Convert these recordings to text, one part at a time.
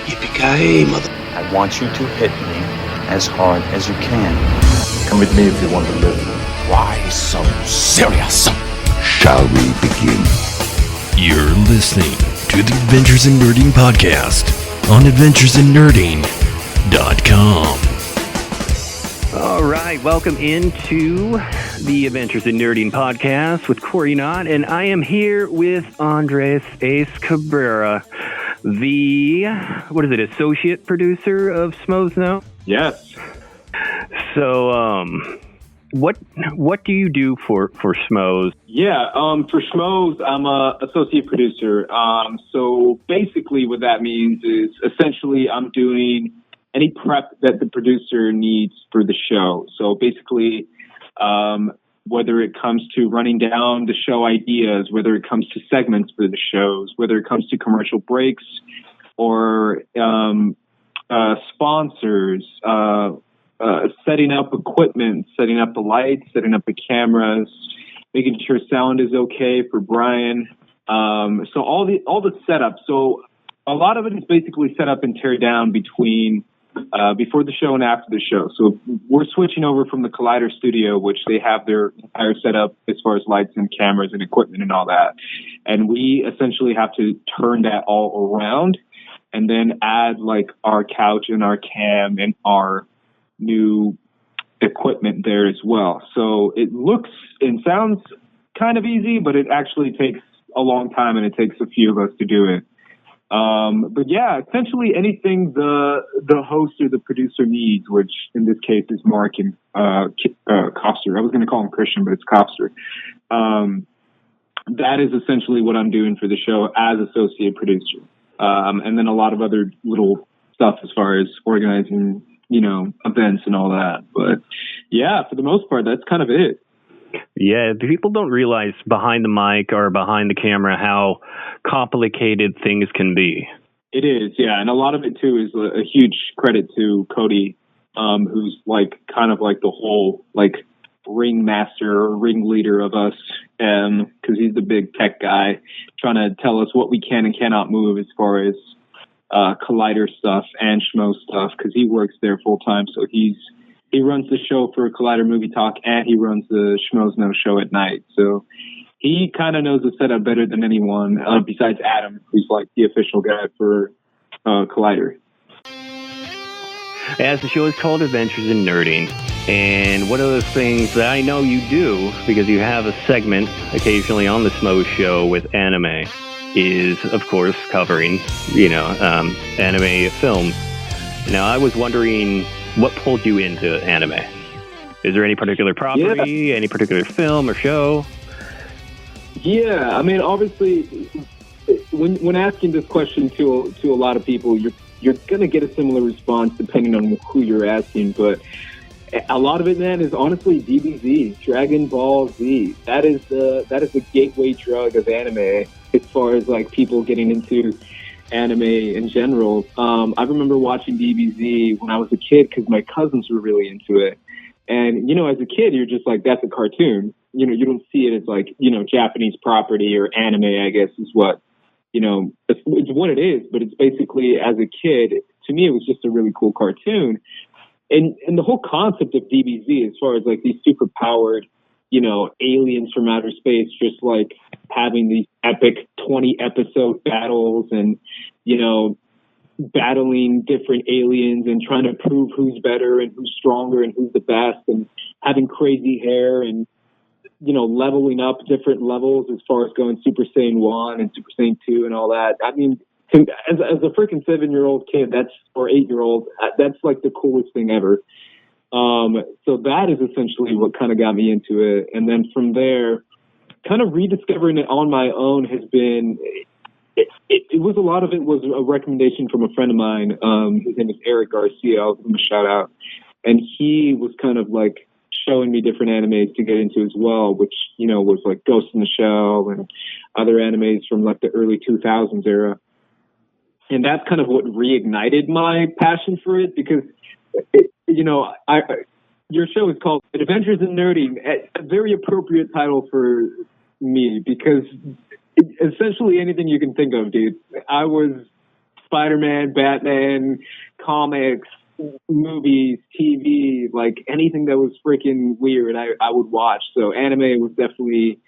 Yippee-ki-yay, mother... I want you to hit me as hard as you can. Come with me if you want to live. Why so serious? Shall we begin? You're listening to the Adventures in Nerding podcast on adventuresinnerding.com. All right, welcome into the Adventures in Nerding podcast with Cory Naught, and I am here with Andres Ace Cabrera, the, associate producer of Schmoes Know? Yes. So, what do you do for Schmoes? Yeah, for Schmoes, I'm a associate producer. So basically what that means is essentially I'm doing any prep that the producer needs for the show. So basically, whether it comes to running down the show ideas, whether it comes to segments for the shows, whether it comes to commercial breaks or sponsors, setting up equipment, setting up the lights, setting up the cameras, making sure sound is okay for Brian. So all the setup. So a lot of it is basically set up and tear down between before the show and after the show. So we're switching over from the Collider studio, which they have their entire setup as far as lights and cameras and equipment and all that. And we essentially have to turn that all around and then add like our couch and our cam and our new equipment there as well. So it looks and sounds kind of easy, but it actually takes a long time and it takes a few of us to do it. But yeah, essentially anything the host or the producer needs, which in this case is Mark and Copster. I was going to call him Christian, but it's Copster. That is essentially what I'm doing for the show as associate producer. And then a lot of other little stuff as far as organizing, events and all that. But yeah, for the most part, that's kind of it. Yeah, people don't realize behind the mic or behind the camera how complicated things can be. It is, yeah. And a lot of it, too, is a huge credit to Cody, who's kind of like the whole ringmaster or ringleader of us, because he's the big tech guy trying to tell us what we can and cannot move as far as Collider stuff and Schmoes stuff, because he works there full time. So he runs the show for Collider Movie Talk, and he runs the Schmoes Know Show at night. So he kind of knows the setup better than anyone, besides Adam, who's like the official guy for Collider. As the show is called Adventures in Nerding, and one of the things that I know you do, because you have a segment occasionally on the Schmoes Show with anime, is, of course, covering, anime films. Now, I was wondering, what pulled you into anime? Is there any particular property, any particular film or show? Yeah, I mean, obviously, when asking this question to a lot of people, you're going to get a similar response depending on who you're asking. But a lot of it, man, is honestly DBZ, Dragon Ball Z. That is the gateway drug of anime as far as people getting into anime in general. I remember watching DBZ when I was a kid because my cousins were really into it. And, as a kid, you're just like, that's a cartoon. You don't see it as Japanese property or anime, I guess is what, it's what it is. But it's basically, as a kid, to me, it was just a really cool cartoon. And the whole concept of DBZ, as far as these super powered, aliens from outer space, just having these epic 20 episode battles and, battling different aliens and trying to prove who's better and who's stronger and who's the best, and having crazy hair and, leveling up different levels as far as going Super Saiyan 1 and Super Saiyan 2 and all that. I mean, as a freaking 7-year-old kid, or 8-year-old, that's the coolest thing ever. So that is essentially what kind of got me into it. And then from there, kind of rediscovering it on my own has been, it was a lot of it was a recommendation from a friend of mine. His name is Eric Garcia. I'll give him a shout out. And he was kind of showing me different animes to get into as well, which, was Ghost in the Shell and other animes from the early 2000s era. And that's kind of what reignited my passion for it, because your show is called Adventures in Nerding, a very appropriate title for me, because essentially anything you can think of, dude. I was Spider-Man, Batman, comics, movies, TV, like anything that was freaking weird, I would watch. So anime was definitely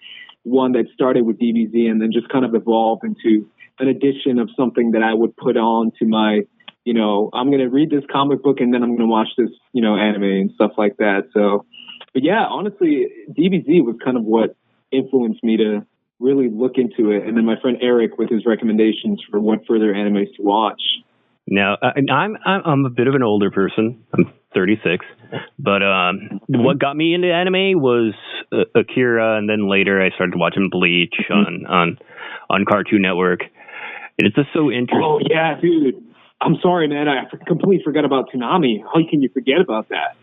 one that started with DBZ and then just kind of evolved into an addition of something that I would put on to my, I'm going to read this comic book and then I'm going to watch this, anime and stuff like that. So, but yeah, honestly, DBZ was kind of what influenced me to really look into it. And then my friend Eric with his recommendations for what further animes to watch. Now, I'm a bit of an older person. I'm 36, but what got me into anime was Akira, and then later I started watching Bleach on Cartoon Network, and it's just so interesting. Oh yeah, dude! I'm sorry, man. I completely forgot about Toonami. How can you forget about that?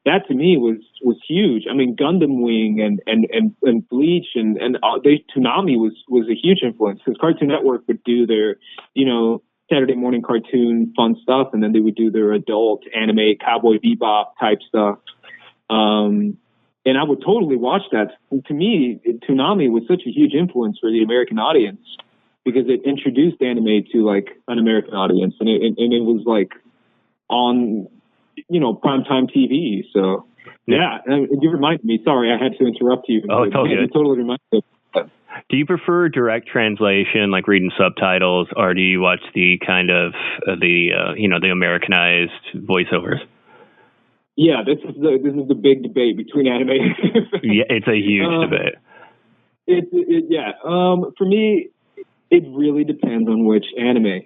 That to me was huge. I mean, Gundam Wing and Bleach and Toonami was a huge influence because Cartoon Network would do their Saturday morning cartoon fun stuff, and then they would do their adult anime Cowboy Bebop type stuff. And I would totally watch that. To me, Toonami was such a huge influence for the American audience because it introduced anime to like an American audience, and it was like on primetime TV. So yeah, you reminded me. Sorry, I had to interrupt you. Oh, it's all good. You totally reminded me. Do you prefer direct translation, like reading subtitles, or do you watch the kind of the Americanized voiceovers? Yeah, this is the big debate between anime. Yeah, it's a huge debate. For me, it really depends on which anime.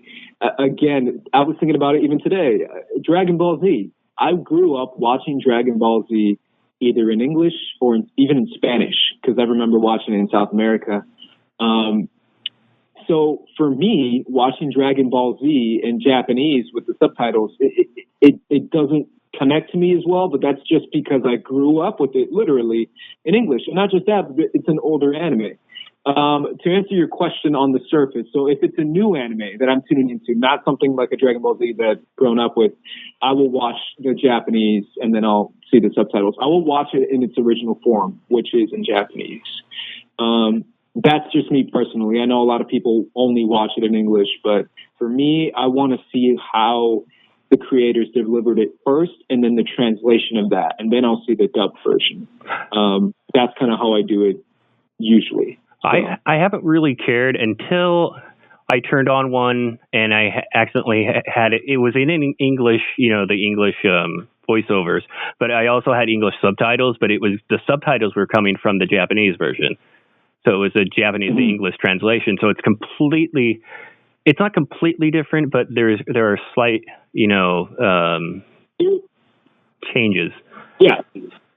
Again, I was thinking about it even today. Dragon Ball Z. I grew up watching Dragon Ball Z either in English or even in Spanish, because I remember watching it in South America. So for me, watching Dragon Ball Z in Japanese with the subtitles, it doesn't connect to me as well, but that's just because I grew up with it literally in English. And not just that, but it's an older anime. To answer your question on the surface, so if it's a new anime that I'm tuning into, not something like a Dragon Ball Z that I've grown up with, I will watch the Japanese and then I'll see the subtitles. I will watch it in its original form, which is in Japanese. That's just me personally. I know a lot of people only watch it in English, but for me, I want to see how the creators delivered it first and then the translation of that, and then I'll see the dubbed version. That's kind of how I do it usually. So. I haven't really cared until I turned on one and I accidentally had it. It was in English, the English voiceovers, but I also had English subtitles, but it was the subtitles were coming from the Japanese version. So it was a Japanese to English translation. So it's not completely different, but there are slight, changes. Yeah.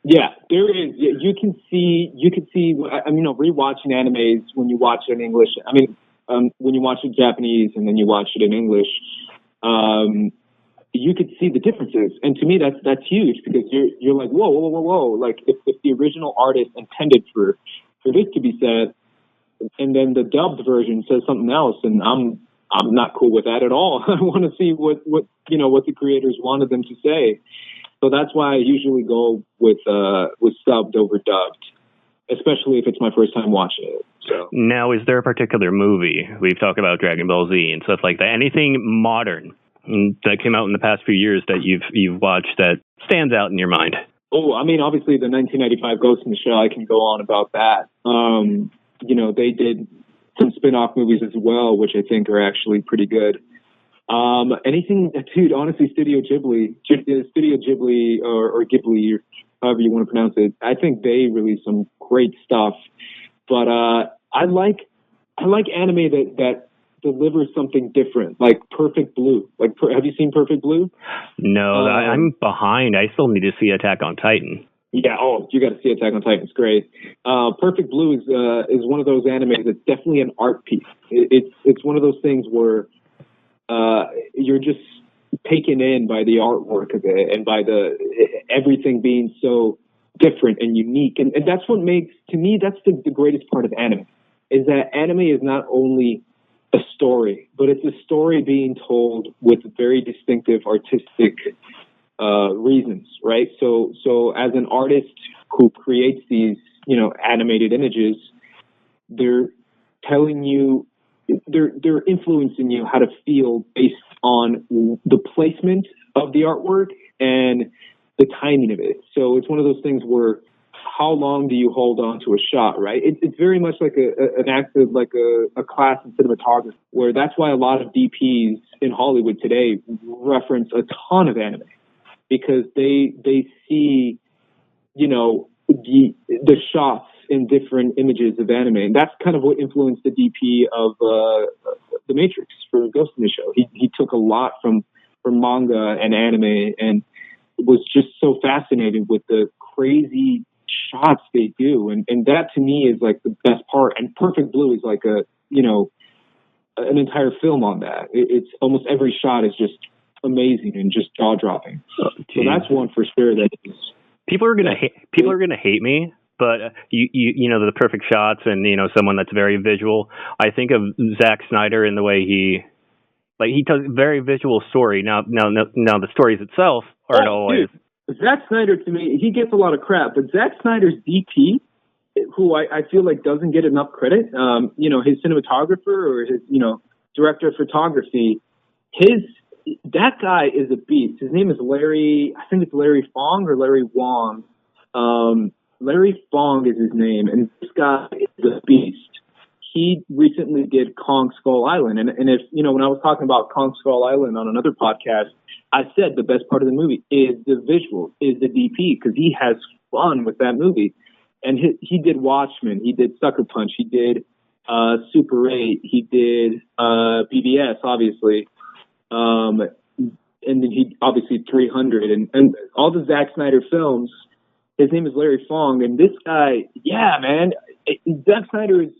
Yeah, there is. You can see. Rewatching animes when you watch it in English. When you watch it in Japanese and then you watch it in English, you could see the differences. And to me, that's huge because you're like, whoa. Like if the original artist intended for this to be said, and then the dubbed version says something else, and I'm not cool with that at all. I want to see what the creators wanted them to say. So that's why I usually go with subbed over dubbed, especially if it's my first time watching it. So now, is there a particular movie, we've talked about Dragon Ball Z and stuff like that, anything modern that came out in the past few years that you've watched that stands out in your mind? Oh, obviously the 1995 Ghost in the Shell. I can go on about that. They did some spin-off movies as well, which I think are actually pretty good. Anything, dude, honestly, Studio Ghibli or Ghibli, or however you want to pronounce it, I think they released some great stuff. But I like anime that delivers something different, like Perfect Blue. Have you seen Perfect Blue? No, I'm behind. I still need to see Attack on Titan. Yeah, you got to see Attack on Titan. It's great. Perfect Blue is one of those animes that's definitely an art piece. It's one of those things where you're just taken in by the artwork of it and by everything being so different and unique. And that's what makes, to me, that's the greatest part of anime, is that anime is not only a story, but it's a story being told with very distinctive artistic reasons, right? So as an artist who creates these, animated images, they're telling you they're influencing you how to feel based on the placement of the artwork and the timing of it. So it's one of those things where how long do you hold on to a shot, right? It's very much like a class in cinematography, where that's why a lot of DPs in Hollywood today reference a ton of anime, because they see, you know, the shots in different images of anime, and that's kind of what influenced the DP of The Matrix for Ghost in the Shell. He took a lot from manga and anime, and was just so fascinated with the crazy shots they do, and that to me is like the best part. And Perfect Blue is like an entire film on that. It's almost every shot is just amazing and just jaw dropping. So that's one for sure. That is. People are gonna hate me, but you know, the perfect shots and, you know, someone that's very visual. I think of Zack Snyder in the way he tells very visual story. Now the stories itself aren't always. Dude. Zack Snyder, to me, he gets a lot of crap, but Zack Snyder's DP, who I feel like doesn't get enough credit, you know, his cinematographer or his, you know, director of photography, that guy is a beast. His name is Larry, I think it's Larry Fong or Larry Wong. Larry Fong is his name, and this guy is a beast. He recently did Kong Skull Island, and if, you know, when I was talking about Kong Skull Island on another podcast, I said the best part of the movie is the visuals, is the DP, because he has fun with that movie. And he did Watchmen, he did Sucker Punch, he did Super 8, he did BBS, obviously, and then he obviously 300, and all the Zack Snyder films. His name is Larry Fong, and this guy, yeah, man, Zack Snyder is,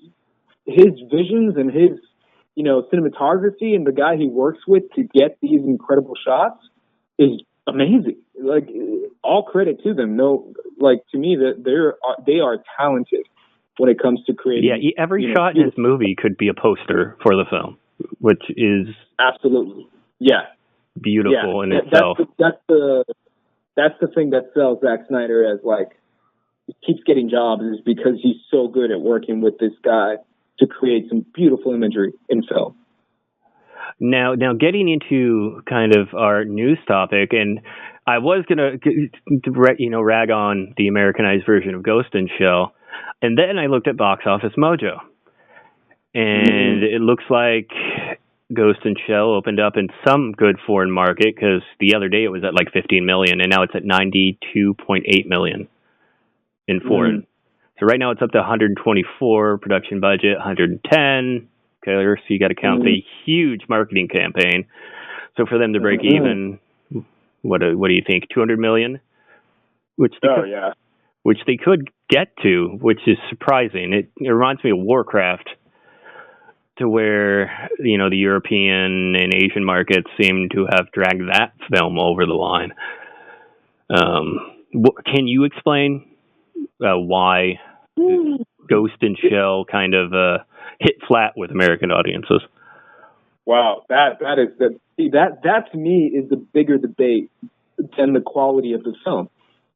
his visions and his, you know, cinematography and the guy he works with to get these incredible shots is amazing. Like, all credit to them. No, like, to me, that they are talented when it comes to creating. Yeah, every shot in his movie could be a poster for the film, which is absolutely, yeah, beautiful in itself. That's the thing that sells Zack Snyder as, like, he keeps getting jobs, is because he's so good at working with this guy to create some beautiful imagery in film. Now getting into kind of our news topic, and I was gonna, you know, rag on the Americanized version of Ghost in Shell, and then I looked at Box Office Mojo, and it looks like Ghost in Shell opened up in some good foreign market, because the other day it was at like 15 million, and now it's at 92.8 million in foreign. So right now it's up to 124, production budget 110. Okay, so you got to count the huge marketing campaign. So for them to break even, what do you think? 200 million, which they could get to, which is surprising. It reminds me of Warcraft, to where, you know, the European and Asian markets seem to have dragged that film over the line. Can you explain why Ghost in Shell kind of hit flat with American audiences? Wow, that to me is the bigger debate than the quality of the film.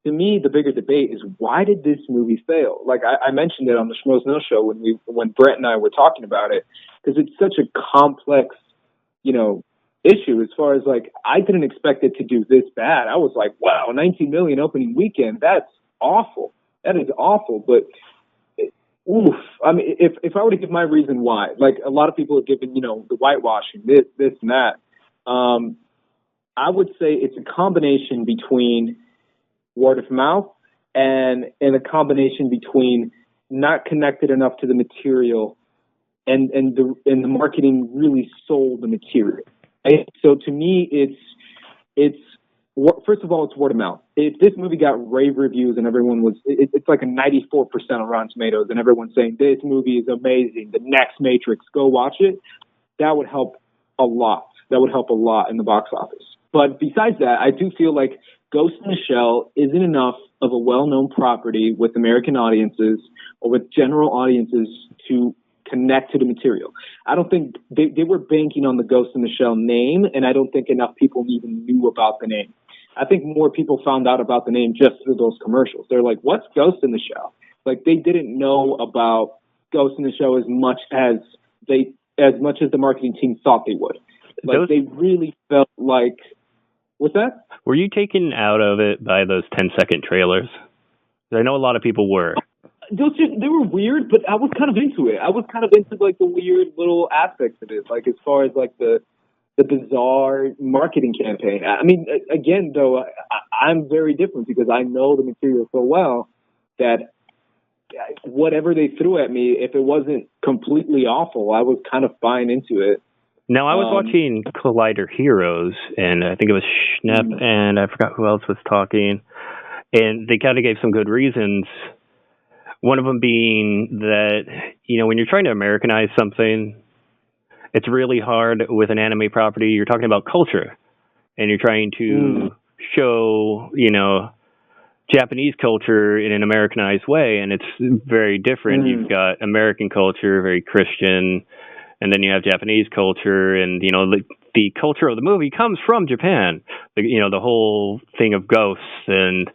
To me, the bigger debate is, why did this movie fail? Like I mentioned it on the Schmoes Know Show when Brett and I were talking about it, because it's such a complex, you know, issue. As far as, like, I didn't expect it to do this bad. I was like, wow, 19 million opening weekend. That's awful. That is awful. But oof, I mean, if I were to give my reason why, like a lot of people have given, you know, the whitewashing, this and that, I would say it's a combination between word of mouth and a combination between not connected enough to the material and the marketing really sold the material. Right? So to me, it's first of all, it's word of mouth. If this movie got rave reviews and everyone was, it's like a 94% on Rotten Tomatoes, and everyone's saying this movie is amazing, the next Matrix, go watch it, that would help a lot. That would help a lot in the box office. But besides that, I do feel like Ghost in the Shell isn't enough of a well-known property with American audiences or with general audiences to connect to the material. I don't think they were banking on the Ghost in the Shell name, and I don't think enough people even knew about the name. I think more people found out about the name just through those commercials. They're like, what's Ghost in the Shell? Like, they didn't know about Ghost in the Shell as much as they as much as the marketing team thought they would. Like they really felt like, what's that? Were you taken out of it by those 10-second trailers? I know a lot of people were. They were weird, but I was kind of into it. I was kind of into like the weird little aspects of it, like as far as like the bizarre marketing campaign. I mean, again, though, I'm very different because I know the material so well that whatever they threw at me, if it wasn't completely awful, I was kind of buying into it. Now, I was watching Collider Heroes, and I think it was Schnepp, and I forgot who else was talking, and they kind of gave some good reasons. One of them being that, you know, when you're trying to Americanize something, it's really hard with an anime property. You're talking about culture, and you're trying to show, you know, Japanese culture in an Americanized way, and it's very different. You've got American culture, very Christian, and then you have Japanese culture, and, you know, the culture of the movie comes from Japan. You know, the whole thing of ghosts and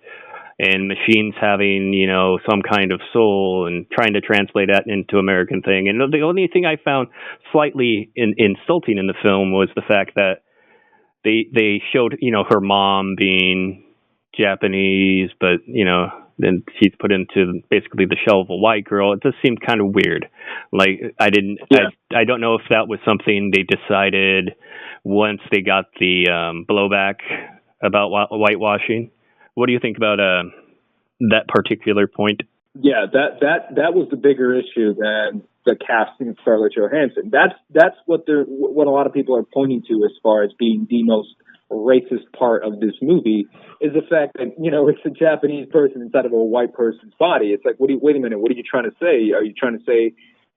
machines having, you know, some kind of soul, and trying to translate that into American thing. And the only thing I found slightly insulting in the film was the fact that they showed, you know, her mom being Japanese, but, you know, then she's put into basically the shell of a white girl. It just seemed kind of weird. Like, I don't know if that was something they decided once they got the blowback about whitewashing. What do you think about that particular point? Yeah, that was the bigger issue than the casting of Scarlett Johansson. That's what a lot of people are pointing to as far as being the most racist part of this movie, is the fact that, you know, it's a Japanese person inside of a white person's body. It's like, wait a minute, what are you trying to say? Are you trying to say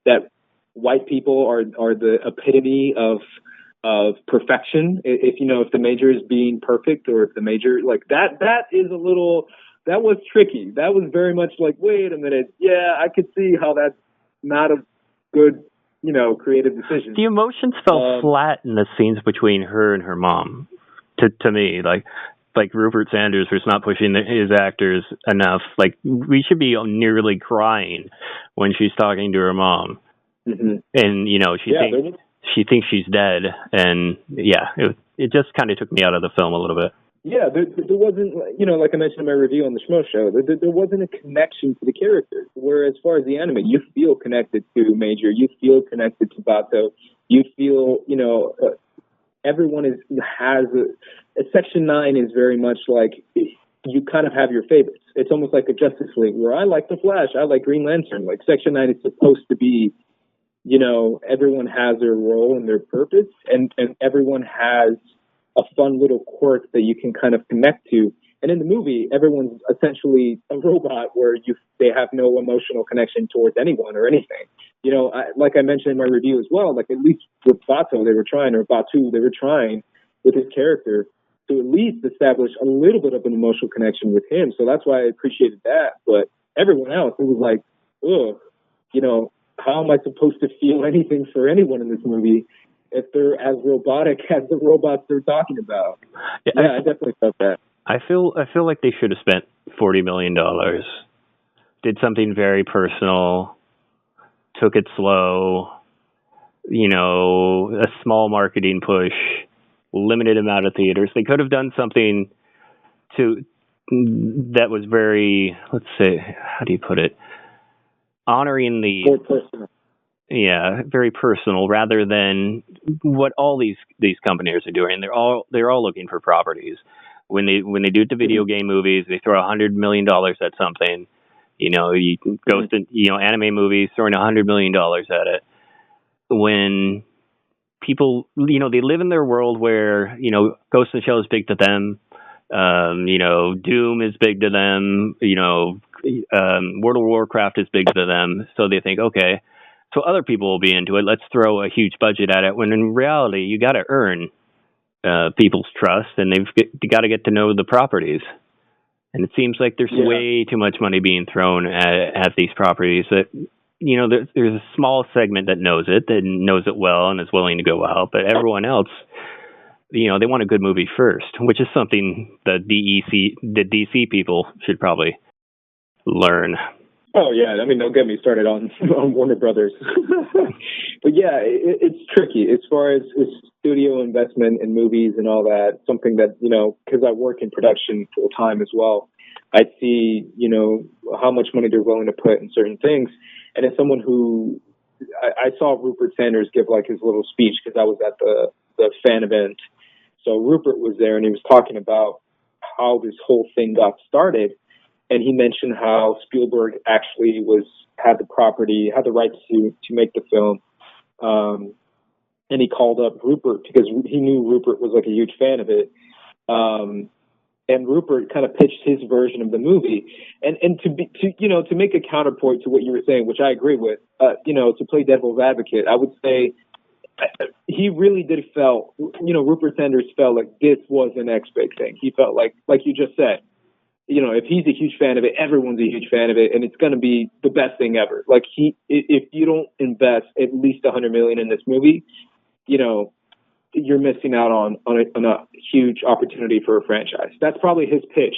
that white people are the epitome of perfection? If, you know, if the major is being perfect, or if the major, like that is a little, that was tricky. That was very much like, wait a minute, yeah, I could see how that's not a good, you know, creative decision. The emotions felt flat in the scenes between her and her mom. To me, like Rupert Sanders was not pushing his actors enough. Like, we should be nearly crying when she's talking to her mom, and, you know, she thinks she's dead, and it just kind of took me out of the film a little bit. Yeah, there wasn't, you know, like I mentioned in my review on the Schmoes Show, there wasn't a connection to the characters. Where as far as the anime, you feel connected to Major, you feel connected to Bato, you feel, you know, everyone has Section 9 is very much like, you kind of have your favorites. It's almost like a Justice League, where I like the Flash, I like Green Lantern. Like, Section 9 is supposed to be, you know, everyone has their role and their purpose, and everyone has a fun little quirk that you can kind of connect to. And in the movie, everyone's essentially a robot where they have no emotional connection towards anyone or anything. You know, like I mentioned in my review as well, like, at least with Batu, they were trying with his character to at least establish a little bit of an emotional connection with him. So that's why I appreciated that. But everyone else, it was like, ugh, you know, how am I supposed to feel anything for anyone in this movie if they're as robotic as the robots they're talking about? Yeah, I definitely felt that. I feel like they should have spent $40 million, did something very personal, took it slow, you know, a small marketing push, limited amount of theaters. They could have done something that was very, let's say, how do you put it, honoring the more personal. Yeah, very personal, rather than what all these companies are doing. They're all looking for properties. When they do the video game movies, they throw $100 million at something. You know, anime movies throwing $100 million at it. When people, you know, they live in their world where, you know, Ghost in the Shell is big to them. You know, Doom is big to them. You know, World of Warcraft is big to them. So they think, okay, so other people will be into it. Let's throw a huge budget at it. When in reality, you got to earn people's trust, and they got to get to know the properties. And it seems like there's way too much money being thrown at these properties that, you know, there's a small segment that knows it well and is willing to go out, but everyone else, you know, they want a good movie first, which is something the DC people should probably learn. Oh yeah, I mean, don't get me started on Warner Brothers. But yeah, it's tricky as far as studio investment in movies and all that. Something that, because I work in production full time as well, I see how much money they're willing to put in certain things. And as someone who I saw Rupert Sanders give like his little speech because I was at the fan event. So Rupert was there and he was talking about how this whole thing got started. And he mentioned how Spielberg actually had the rights to make the film. And he called up Rupert because he knew Rupert was like a huge fan of it. And Rupert kind of pitched his version of the movie. And to make a counterpoint to what you were saying, which I agree with, to play devil's advocate, I would say he really did felt, Rupert Sanders felt like this was the next big thing. He felt like you just said, if he's a huge fan of it, everyone's a huge fan of it, and it's going to be the best thing ever. Like if you don't invest at least $100 million in this movie, you're missing out on a huge opportunity for a franchise. That's probably his pitch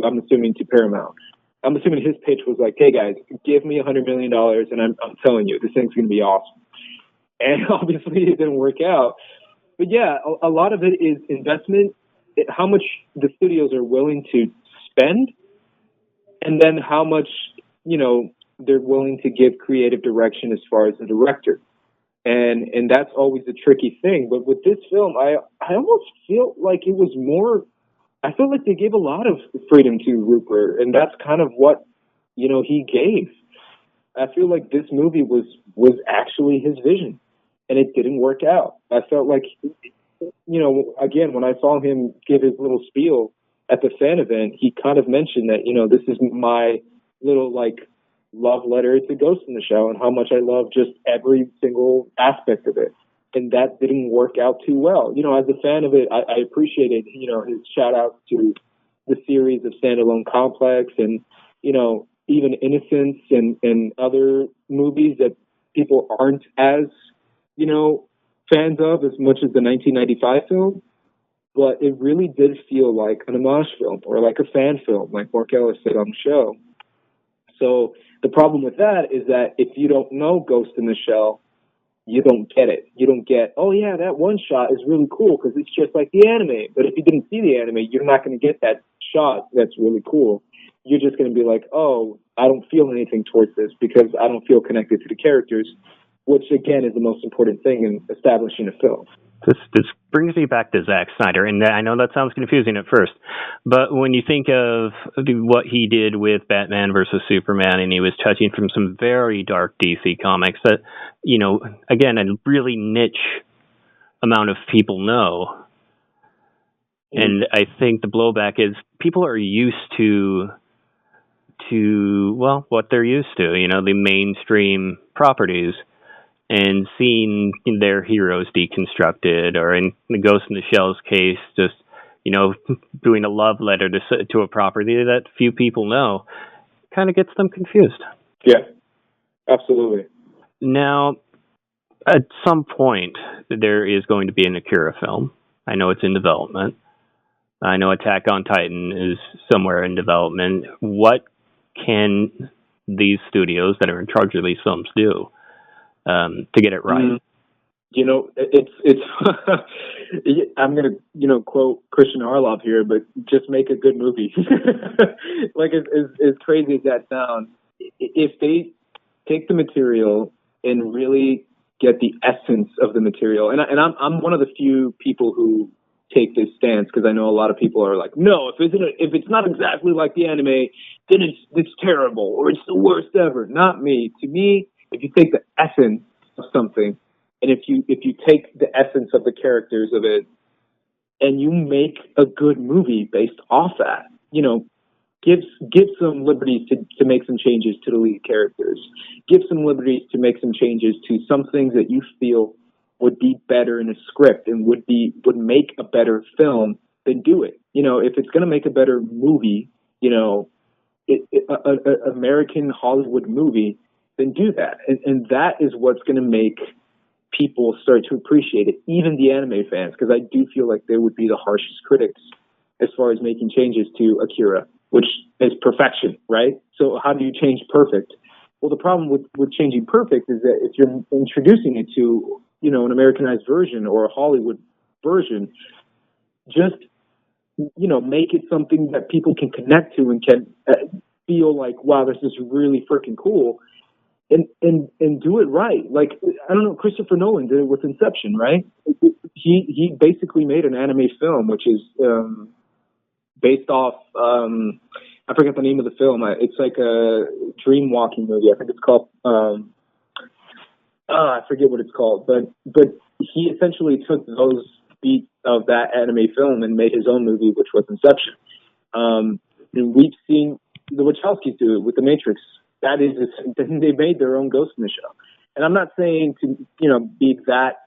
I'm assuming, to Paramount. I'm assuming his pitch was like, hey guys, give me $100 million, and I'm telling you, this thing's going to be awesome. And obviously it didn't work out. But yeah, a lot of it is investment, how much the studios are willing to spend, and then how much they're willing to give creative direction as far as the director, and that's always a tricky thing. But with this film, I almost feel like it was more. I feel like they gave a lot of freedom to Rupert, and that's kind of what he gave. I feel like this movie was actually his vision, and it didn't work out. I felt like again, when I saw him give his little spiel at the fan event, he kind of mentioned that, this is my little love letter to Ghost in the Shell and how much I love just every single aspect of it. And that didn't work out too well. As a fan of it, I appreciated, his shout outs to the series of Standalone Complex and, even Innocence and other movies that people aren't as, fans of as much as the 1995 film. But it really did feel like an homage film or like a fan film, like Mark Ellis said on the show. So the problem with that is that if you don't know Ghost in the Shell, you don't get it. You don't get, oh yeah, that one shot is really cool because it's just like the anime. But if you didn't see the anime, you're not going to get that shot that's really cool. You're just going to be like, oh, I don't feel anything towards this because I don't feel connected to the characters, which again is the most important thing in establishing a film. This brings me back to Zack Snyder, and I know that sounds confusing at first, but when you think of what he did with Batman versus Superman, and he was touching from some very dark DC comics that, again, a really niche amount of people know. And I think the blowback is people are used to what they're used to, the mainstream properties. And seeing their heroes deconstructed, or in the Ghost in the Shell's case, just doing a love letter to a property that few people know, kind of gets them confused. Yeah, absolutely. Now, at some point, there is going to be an Akira film. I know it's in development. I know Attack on Titan is somewhere in development. What can these studios that are in charge of these films do to get it right? It's I'm gonna quote Christian Harloff here, but just make a good movie. Like as crazy as that sounds, if they take the material and really get the essence of the material, and I'm one of the few people who take this stance because I know a lot of people are like, no, if it's not exactly like the anime, then it's terrible or it's the worst ever. Not me. To me, if you take the essence of something, and if you take the essence of the characters of it, and you make a good movie based off that, give some liberties to make some changes to the lead characters, give some liberties to make some changes to some things that you feel would be better in a script and would make a better film, then do it. If it's going to make a better movie, American Hollywood movie, then do that. And that is what's going to make people start to appreciate it, even the anime fans, because I do feel like they would be the harshest critics as far as making changes to Akira, which is perfection, right? So how do you change perfect? Well, the problem with changing perfect is that if you're introducing it to, an Americanized version or a Hollywood version, just, make it something that people can connect to and can feel like, wow, this is really freaking cool. And do it right. Like, I don't know, Christopher Nolan did it with Inception, right? He basically made an anime film, which is based off, I forget the name of the film. It's like a dream walking movie. I think it's called, I forget what it's called, but he essentially took those beats of that anime film and made his own movie, which was Inception. And we've seen the Wachowskis do it with The Matrix. That is, they made their own Ghost in the Shell. And I'm not saying to, be that,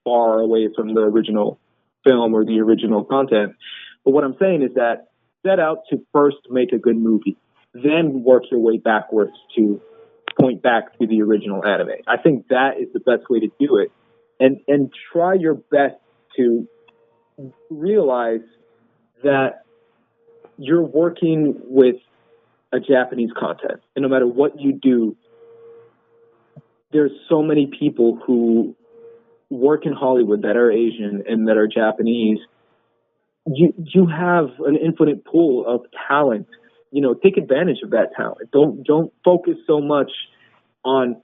far away from the original film or the original content. But what I'm saying is that set out to first make a good movie, then work your way backwards to point back to the original anime. I think that is the best way to do it. And try your best to realize that you're working with a Japanese content. And no matter what you do, there's so many people who work in Hollywood that are Asian and that are Japanese. You have an infinite pool of talent. Take advantage of that talent. Don't focus so much on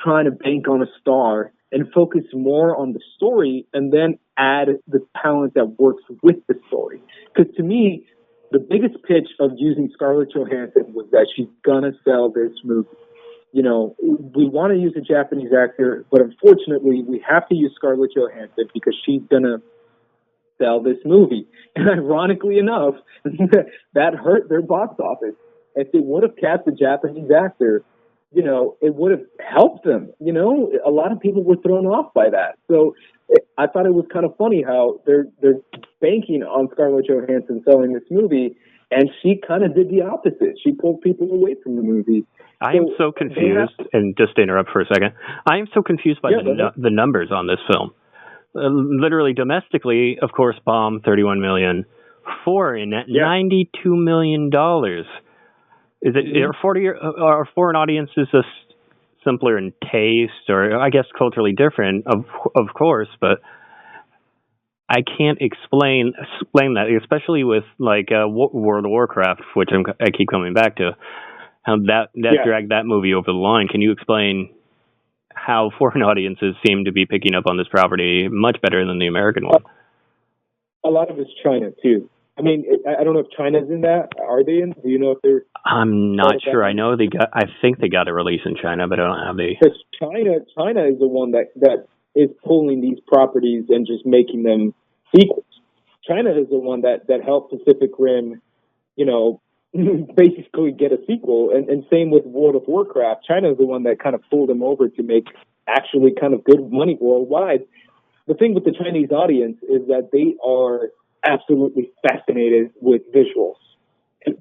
trying to bank on a star, and focus more on the story and then add the talent that works with the story. Because to me, the biggest pitch of using Scarlett Johansson was that she's gonna sell this movie. We want to use a Japanese actor, but unfortunately, we have to use Scarlett Johansson because she's gonna sell this movie. And ironically enough, that hurt their box office. If they would have cast a Japanese actor, it would have helped them. A lot of people were thrown off by that. So I thought it was kind of funny how they're banking on Scarlett Johansson selling this movie, and she kind of did the opposite. She pulled people away from the movie. I am so confused, and just to interrupt for a second, I am so confused by the numbers on this film. Literally domestically, of course, bombed 31 million. Foreign at $92 million. Is it are foreign audiences just simpler in taste, or I guess culturally different, of course, but I can't explain that, especially with like World of Warcraft, which I keep coming back to, how that dragged that movie over the line. Can you explain how foreign audiences seem to be picking up on this property much better than the American one? A lot of it's China too. I mean, I don't know if China's in that. Are they in? Do you know if they're? I'm not sure. I know I think they got a release in China, but I don't have the. Because China is the one that is pulling these properties and just making them sequels. China is the one that helped Pacific Rim, basically get a sequel. And same with World of Warcraft. China is the one that kind of pulled them over to make actually kind of good money worldwide. The thing with the Chinese audience is that they are absolutely fascinated with visuals.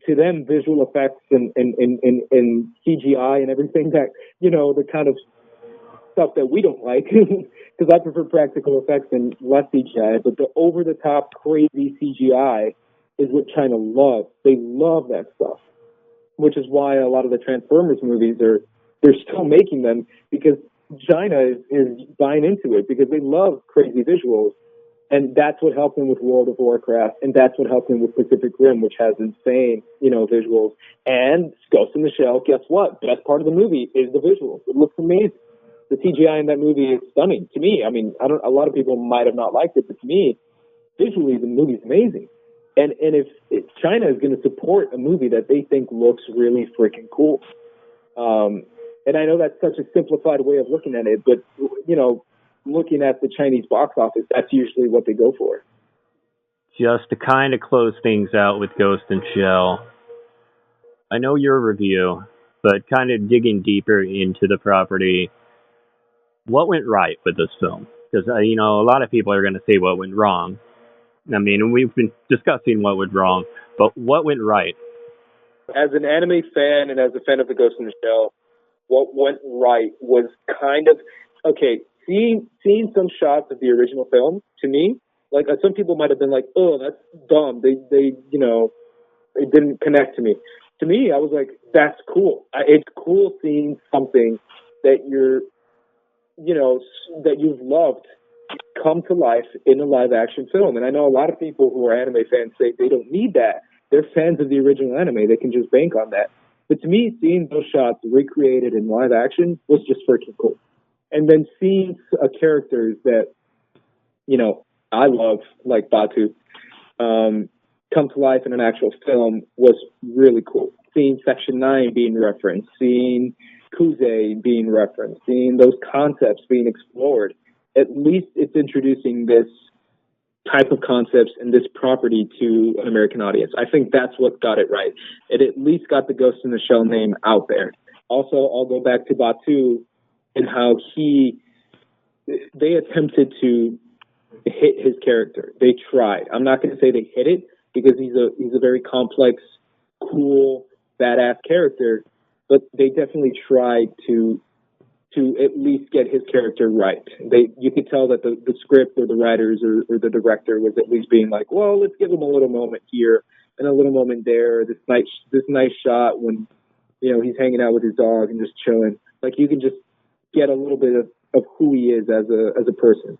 To them, visual effects and CGI and everything that, the kind of stuff that we don't like, because I prefer practical effects and less CGI, but the over-the-top crazy CGI is what China loves. They love that stuff, which is why a lot of the Transformers movies they're still making them, because China is buying into it, because they love crazy visuals. And that's what helped him with World of Warcraft, and that's what helped him with Pacific Rim, which has insane, visuals. And Ghost in the Shell, guess what? Best part of the movie is the visuals. It looks amazing. The CGI in that movie is stunning to me. I mean, a lot of people might have not liked it, but to me, visually, the movie's amazing. And if China is going to support a movie that they think looks really freaking cool, and I know that's such a simplified way of looking at it, but looking at the Chinese box office, that's usually what they go for. Just to kind of close things out with Ghost in Shell, I know your review, but kind of digging deeper into the property, what went right with this film? Because, a lot of people are going to say what went wrong. I mean, we've been discussing what went wrong, but what went right? As an anime fan and as a fan of the Ghost in the Shell, what went right was kind of, okay, seeing some shots of the original film, to me, Like some people might have been like, "Oh, that's dumb." They you know, it didn't connect to me. To me, I was like, "That's cool." It's cool seeing something that that you've loved come to life in a live action film. And I know a lot of people who are anime fans say they don't need that. They're fans of the original anime. They can just bank on that. But to me, seeing those shots recreated in live action was just freaking cool. And then seeing characters that, I love, like Batu, come to life in an actual film was really cool. Seeing Section 9 being referenced, seeing Kuze being referenced, seeing those concepts being explored. At least it's introducing this type of concepts and this property to an American audience. I think that's what got it right. It at least got the Ghost in the Shell name out there. Also, I'll go back to Batu and how they attempted to hit his character. They tried. I'm not going to say they hit it because he's a very complex, cool, badass character, but they definitely tried to at least get his character right. You could tell that the script or the writers or the director was at least being like, well, let's give him a little moment here and a little moment there. This nice shot when he's hanging out with his dog and just chilling. Like you can just get a little bit of who he is as a person.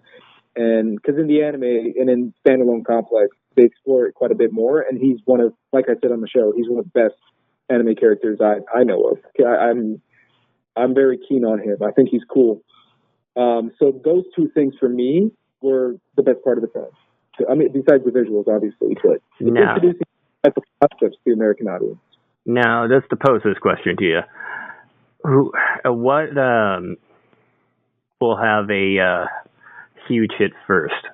And because in the anime and in Standalone Complex, they explore it quite a bit more. And he's one of, like I said on the show, he's one of the best anime characters I know of. I'm very keen on him. I think he's cool. So those two things for me were the best part of the film. I mean, besides the visuals, obviously, but introducing type of concepts to the American audience. Now, just to pose this question to you, what will have a huge hit first?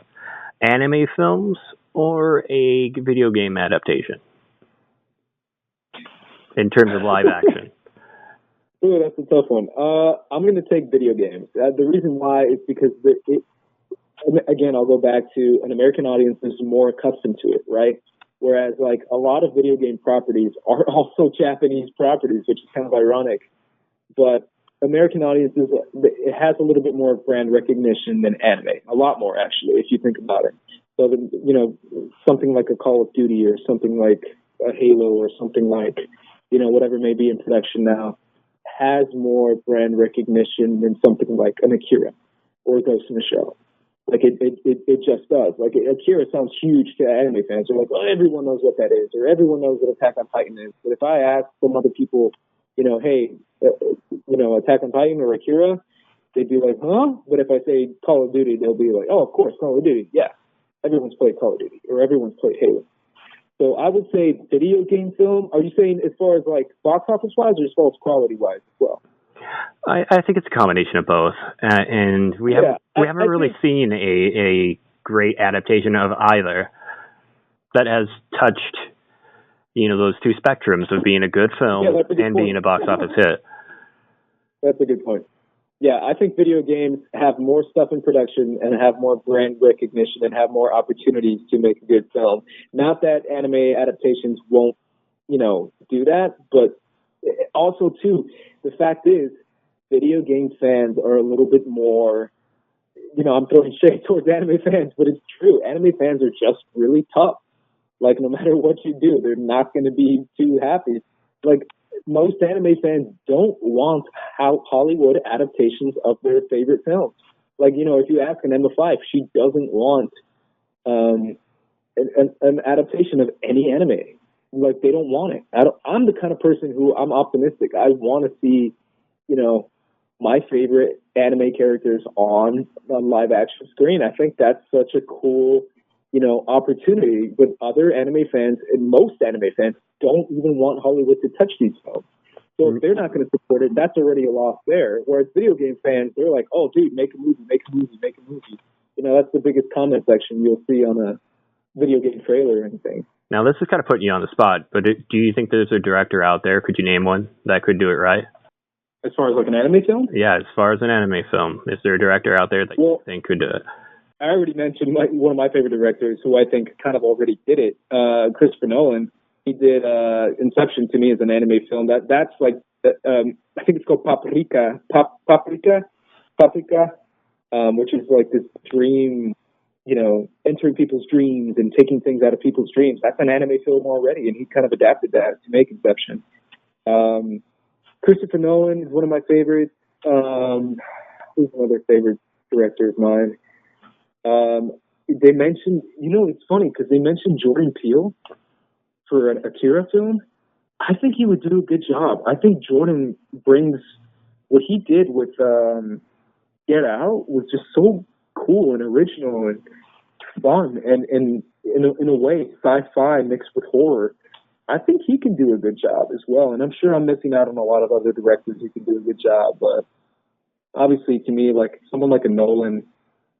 Anime films or a video game adaptation? In terms of live action. Ooh, that's a tough one. I'm going to take video games. The reason why is because again, I'll go back to an American audience is more accustomed to it, right? Whereas, like, a lot of video game properties are also Japanese properties, which is kind of ironic. But American audiences, it has a little bit more brand recognition than anime. A lot more, actually, if you think about it. So, something like a Call of Duty or something like a Halo or something like, whatever may be in production now, has more brand recognition than something like an Akira or Ghost in the Shell. Like it just does. Like Akira sounds huge to anime fans. They're like, well, everyone knows what that is, or everyone knows what Attack on Titan is. But if I ask some other people, hey, Attack on Titan or Akira, they'd be like, huh? But if I say Call of Duty, they'll be like, oh, of course, Call of Duty. Yeah, everyone's played Call of Duty, or everyone's played Halo. So I would say video game film. Are you saying as far as like box office wise, or as far as quality wise as well? I think it's a combination of both, and we haven't really seen a great adaptation of either that has touched those two spectrums of being a good film and being a box office hit. That's a good point. Yeah, I think video games have more stuff in production and have more brand recognition and have more opportunities to make a good film. Not that anime adaptations won't, do that, but also, too, the fact is, video game fans are a little bit more, I'm throwing shade towards anime fans, but it's true. Anime fans are just really tough. Like, no matter what you do, they're not going to be too happy. Like, most anime fans don't want Hollywood adaptations of their favorite films. Like, if you ask an Emma Fife, she doesn't want an adaptation of any anime. Like, they don't want it. I'm the kind of person who I'm optimistic. I want to see, my favorite anime characters on live action screen. I think that's such a cool, opportunity. But other anime fans and most anime fans don't even want Hollywood to touch these films. So if they're not going to support it, that's already a loss there. Whereas video game fans, they're like, oh, dude, make a movie. That's the biggest comment section you'll see on a video game trailer or anything. Now, this is kind of putting you on the spot, but do you think there's a director out there, could you name one, that could do it right? As far as like an anime film? Yeah, as far as an anime film. Is there a director out there that you think could do it? I already mentioned one of my favorite directors who I think kind of already did it, Christopher Nolan. He did Inception to me as an anime film. That's like, I think it's called Paprika, which is like this dream, entering people's dreams and taking things out of people's dreams. That's an anime film already, and he kind of adapted that to make Inception. Christopher Nolan is one of my favorites. Who's another favorite director of mine? They mentioned, it's funny because they mentioned Jordan Peele for an Akira film. I think he would do a good job. I think Jordan brings what he did with Get Out was just so cool and original and fun, and in a way, sci-fi mixed with horror. I think he can do a good job as well, and I'm sure I'm missing out on a lot of other directors who can do a good job. But obviously, to me, like someone like a Nolan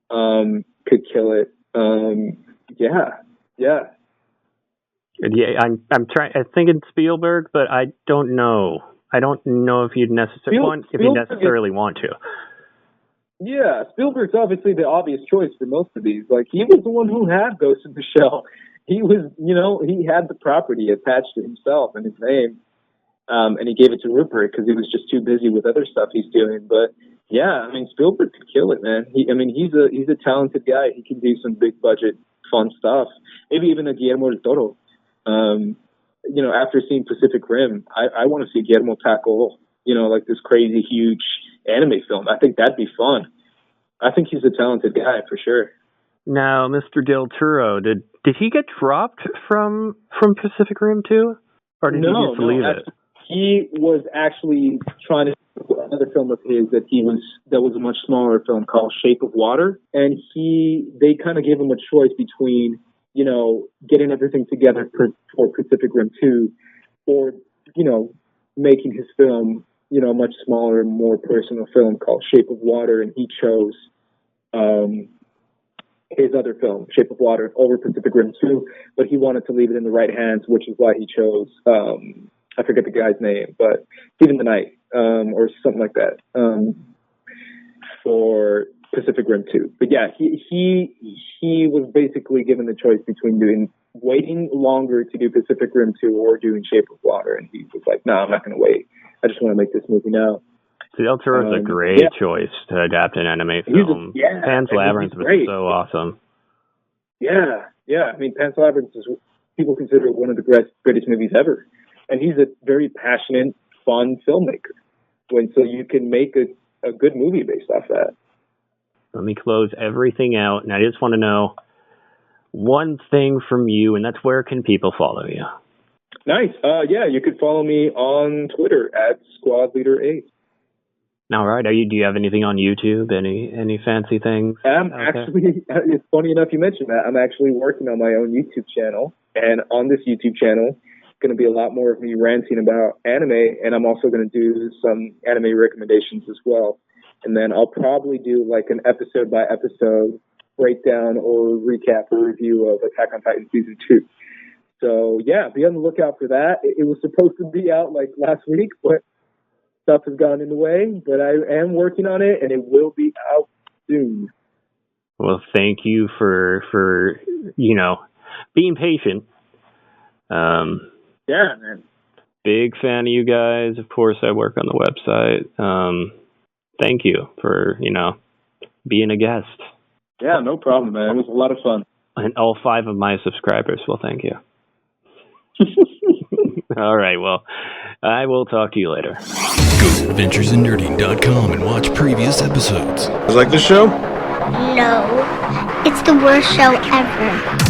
could kill it. Yeah. I'm thinking Spielberg, but I don't know. I don't know if you'd necessarily want to. Yeah, Spielberg's obviously the obvious choice for most of these. Like, he was the one who had Ghost in the Shell. He was, he had the property attached to himself and his name, and he gave it to Rupert because he was just too busy with other stuff he's doing. But yeah, I mean, Spielberg could kill it, man. He's a talented guy. He can do some big budget, fun stuff. Maybe even a Guillermo del Toro. After seeing Pacific Rim, I want to see Guillermo tackle, like this crazy, huge anime film. I think that'd be fun. I think he's a talented guy for sure. Now, Mr. Del Toro, did he get dropped from Pacific Rim too, or did he just leave it? He was actually trying to do another film of his that was a much smaller film called Shape of Water, and they kind of gave him a choice between getting everything together for Pacific Rim 2, or making his film a much smaller, more personal film called Shape of Water, and he chose his other film, Shape of Water, over Pacific Rim 2, but he wanted to leave it in the right hands, which is why he chose, I forget the guy's name, but Stephen the Knight, or something like that, for Pacific Rim 2. But yeah, he was basically given the choice between waiting longer to do Pacific Rim 2 or doing Shape of Water, and he was like, no, I'm not going to wait. I just want to make this movie now. Del Toro's a great choice to adapt an anime film. Pan's Labyrinth was so awesome. Yeah. I mean, Pan's Labyrinth is, people consider it one of the greatest movies ever. And he's a very passionate, fun filmmaker. So you can make a good movie based off that. Let me close everything out, and I just want to know one thing from you, and that's where can people follow you? Nice. You could follow me on Twitter at SquadLeaderAce. All right. Do you have anything on YouTube? Any fancy things? Actually, it's funny enough you mentioned that. I'm actually working on my own YouTube channel, and on this YouTube channel, it's going to be a lot more of me ranting about anime, and I'm also going to do some anime recommendations as well. And then I'll probably do like an episode by episode breakdown or recap or review of Attack on Titan Season 2. So yeah, be on the lookout for that. It was supposed to be out like last week, but stuff has gone in the way. But I am working on it, and it will be out soon. Well, thank you for being patient. Yeah, man. Big fan of you guys. Of course, I work on the website. Thank you for, being a guest. Yeah, no problem, man. It was a lot of fun. And all 5 of my subscribers will thank you. All right, well, I will talk to you later. Go to adventuresindnerding.com and watch previous episodes. You like the show? No, it's the worst show ever.